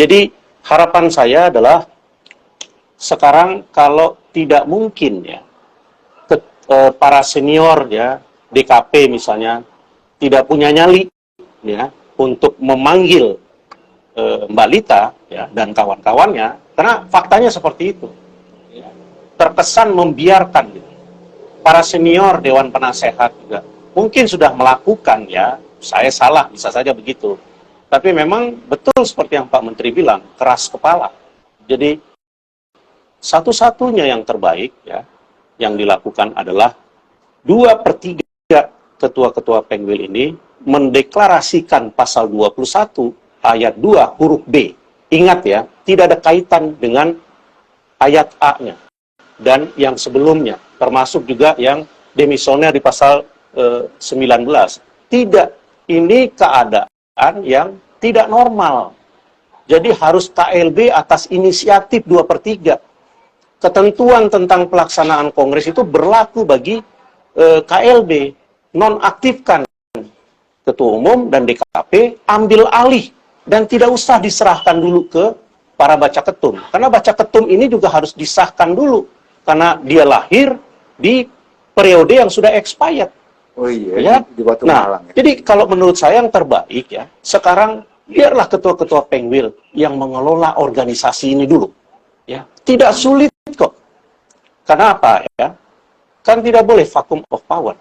Jadi harapan saya adalah sekarang kalau tidak mungkin ya para senior ya DKP misalnya tidak punya nyali ya untuk memanggil Mbak Lita ya dan kawan-kawannya, karena faktanya seperti itu ya. Terkesan membiarkan gitu. Para senior Dewan Penasehat juga mungkin sudah melakukan ya, saya salah bisa saja begitu, tapi memang betul seperti yang Pak Menteri bilang, keras kepala. Jadi satu-satunya yang terbaik ya yang dilakukan adalah 2/3 ketua-ketua Penwil ini mendeklarasikan pasal 21 ayat 2 huruf B. Ingat ya, tidak ada kaitan dengan ayat A-nya dan yang sebelumnya, termasuk juga yang demisioner di pasal 19. Tidak, ini keadaan yang tidak normal. Jadi harus KLB atas inisiatif 2/3. Ketentuan tentang pelaksanaan kongres itu berlaku bagi KLB. Nonaktifkan ketua umum dan DKP, ambil alih dan tidak usah diserahkan dulu ke para baca ketum. Karena baca ketum ini juga harus disahkan dulu karena dia lahir di periode yang sudah expired. Oh iya, ya? di Batu Nah, Malang. Ya. jadi kalau menurut saya yang terbaik ya, sekarang biarlah ketua-ketua Penwil yang mengelola organisasi ini dulu. Ya, tidak sulit kok. Karena apa ya? Kan tidak boleh vacuum of power.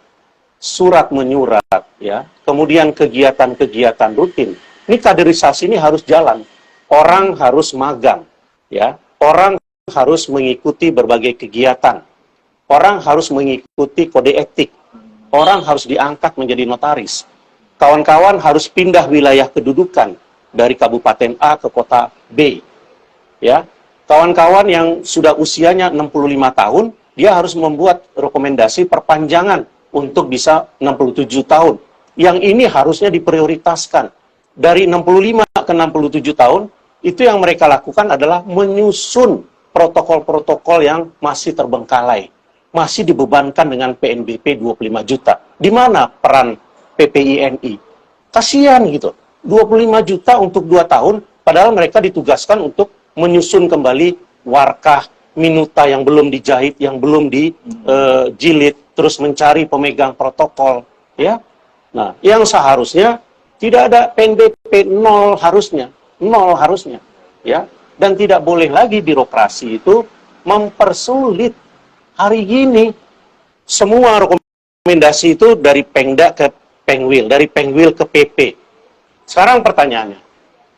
Surat menyurat ya, kemudian kegiatan-kegiatan rutin. Ini kaderisasi ini harus jalan. Orang harus magang ya. Orang harus mengikuti berbagai kegiatan. Orang harus mengikuti kode etik. Orang harus diangkat menjadi notaris. Kawan-kawan harus pindah wilayah kedudukan dari kabupaten A ke kota B. Ya. Kawan-kawan yang sudah usianya 65 tahun, dia harus membuat rekomendasi perpanjangan untuk bisa 67 tahun. Yang ini harusnya diprioritaskan. Dari 65 ke 67 tahun, itu yang mereka lakukan adalah menyusun protokol-protokol yang masih terbengkalai. Masih dibebankan dengan PNBP 25 juta. Di mana peran PPINI? Kasihan gitu. 25 juta untuk 2 tahun, padahal mereka ditugaskan untuk menyusun kembali warkah, minuta yang belum dijahit, yang belum dijilid, terus mencari pemegang protokol, ya. Nah, yang seharusnya tidak ada PNBP, nol harusnya, ya. Dan tidak boleh lagi birokrasi itu mempersulit. Hari ini semua rekomendasi itu dari Pengda ke Penwil, dari Penwil ke PP. Sekarang pertanyaannya,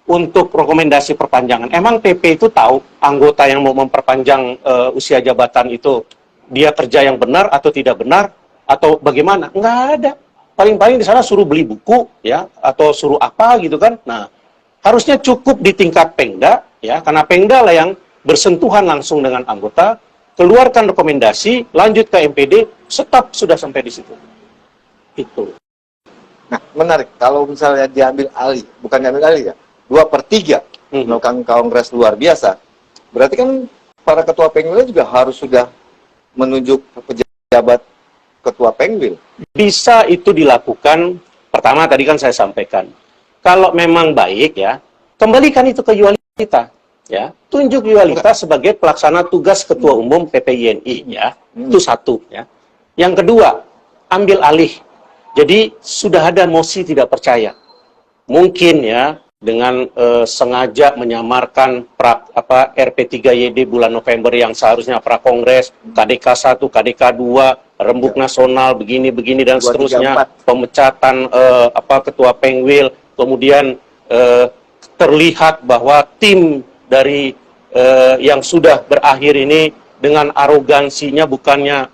untuk rekomendasi perpanjangan, emang PP itu tahu anggota yang mau memperpanjang usia jabatan itu dia kerja yang benar atau tidak benar atau bagaimana? Nggak ada. Paling-paling di sana suruh beli buku ya atau suruh apa gitu kan. Nah, harusnya cukup di tingkat Pengda ya, karena Pengda lah yang bersentuhan langsung dengan anggota, keluarkan rekomendasi, lanjut ke MPD, stop sudah sampai di situ. Itu. Nah, menarik kalau misalnya diambil alih, bukan diambil alih ya, 2/3 melakukan kongres luar biasa. Berarti kan para ketua Penwil juga harus sudah menunjuk pejabat ketua Penwil. Bisa itu dilakukan, pertama tadi kan saya sampaikan, kalau memang baik ya, kembalikan itu ke Yualita, ya, tunjuk Yualita sebagai pelaksana tugas ketua umum PPINI, ya, itu satu, ya. Yang kedua, ambil alih. Jadi sudah ada mosi tidak percaya, mungkin ya dengan sengaja menyamarkan RP3YD bulan November yang seharusnya prakongres, KDK 1, KDK 2, rembuk nasional begini dan seterusnya, pemecatan ketua Penwil, kemudian terlihat bahwa tim dari yang sudah berakhir ini dengan arogansinya bukannya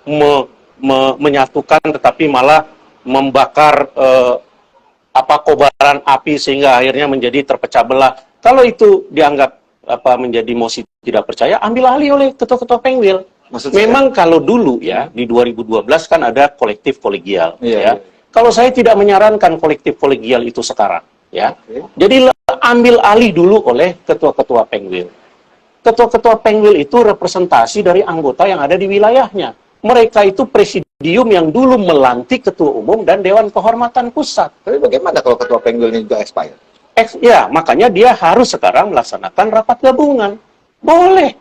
menyatukan tetapi malah membakar kobaran api sehingga akhirnya menjadi terpecah belah. Kalau itu dianggap menjadi mosi tidak percaya, ambil alih oleh ketua-ketua Penwil. Memang kalau dulu ya di 2012 kan ada kolektif kolegial, ya. Kalau saya tidak menyarankan kolektif kolegial itu sekarang, ya. Jadi ambil alih dulu oleh ketua-ketua Penwil. Ketua-ketua Penwil itu representasi dari anggota yang ada di wilayahnya. Mereka itu presidium yang dulu melantik ketua umum dan Dewan Kehormatan Pusat. Tapi bagaimana kalau ketua Penwil ini juga expired? Ya, makanya dia harus sekarang melaksanakan rapat gabungan. Boleh.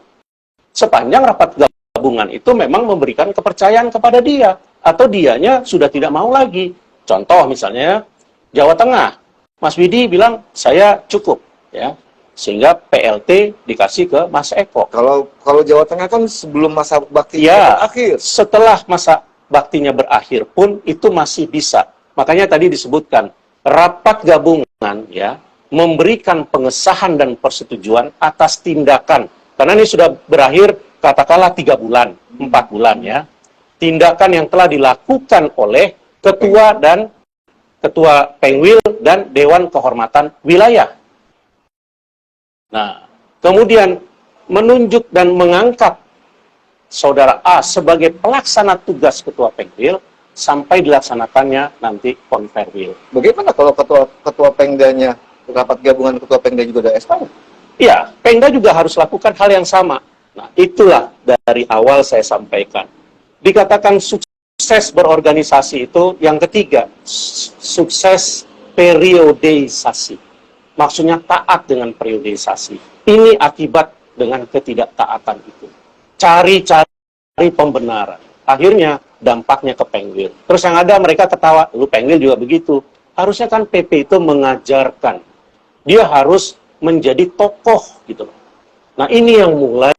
Sepanjang rapat gabungan itu memang memberikan kepercayaan kepada dia. Atau dianya sudah tidak mau lagi. Contoh misalnya, Jawa Tengah. Mas Widi bilang, saya cukup. Ya, sehingga PLT dikasih ke Mas Eko. Kalau Jawa Tengah kan sebelum masa bakti Ya, berakhir. setelah masa baktinya berakhir pun itu masih bisa. Makanya tadi disebutkan, rapat gabungan ya memberikan pengesahan dan persetujuan atas tindakan. Karena ini sudah berakhir katakanlah 3 bulan, 4 bulan ya. Tindakan yang telah dilakukan oleh ketua Pengwil dan Dewan Kehormatan Wilayah. Nah, kemudian menunjuk dan mengangkat Saudara A sebagai pelaksana tugas ketua Pengwil sampai dilaksanakannya nanti konferwil. Bagaimana kalau ketua Pengdanya, rapat gabungan ketua Pengda juga ada SK? Iya, Pengda juga harus lakukan hal yang sama. Nah, itulah dari awal saya sampaikan. Dikatakan sukses berorganisasi itu yang ketiga, sukses periodisasi. Maksudnya taat dengan periodisasi. Ini akibat dengan ketidaktaatan itu. Cari pembenaran. Akhirnya dampaknya ke Pengwil. Terus yang ada mereka ketawa, lu Pengwil juga begitu. Harusnya kan PP itu mengajarkan. Dia harus menjadi tokoh gitu. Nah, ini yang mulai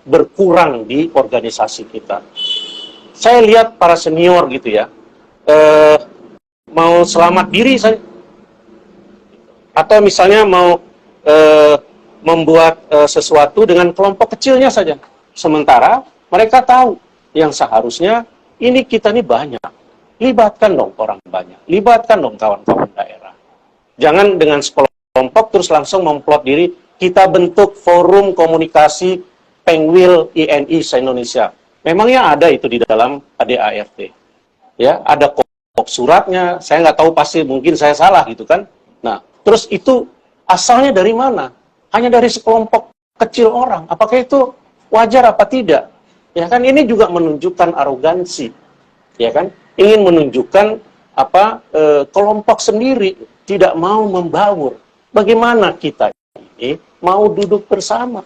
berkurang di organisasi kita. Saya lihat para senior gitu ya, mau selamat diri saya, atau misalnya mau membuat sesuatu dengan kelompok kecilnya saja. Sementara mereka tahu yang seharusnya ini kita ini banyak. Libatkan dong orang banyak, libatkan dong kawan-kawan daerah. Jangan dengan sekelompok terus langsung memplot diri, kita bentuk forum komunikasi Pengwil INI se-Indonesia. Memangnya ada itu di dalam ADART. Ya, ada kok suratnya, saya nggak tahu pasti mungkin saya salah gitu kan. Nah, terus itu asalnya dari mana? Hanya dari sekelompok kecil orang. Apakah itu wajar apa tidak? Ya kan ini juga menunjukkan arogansi. Ya kan? Ingin menunjukkan kelompok sendiri tidak mau membaur. Bagaimana kita ini mau duduk bersama?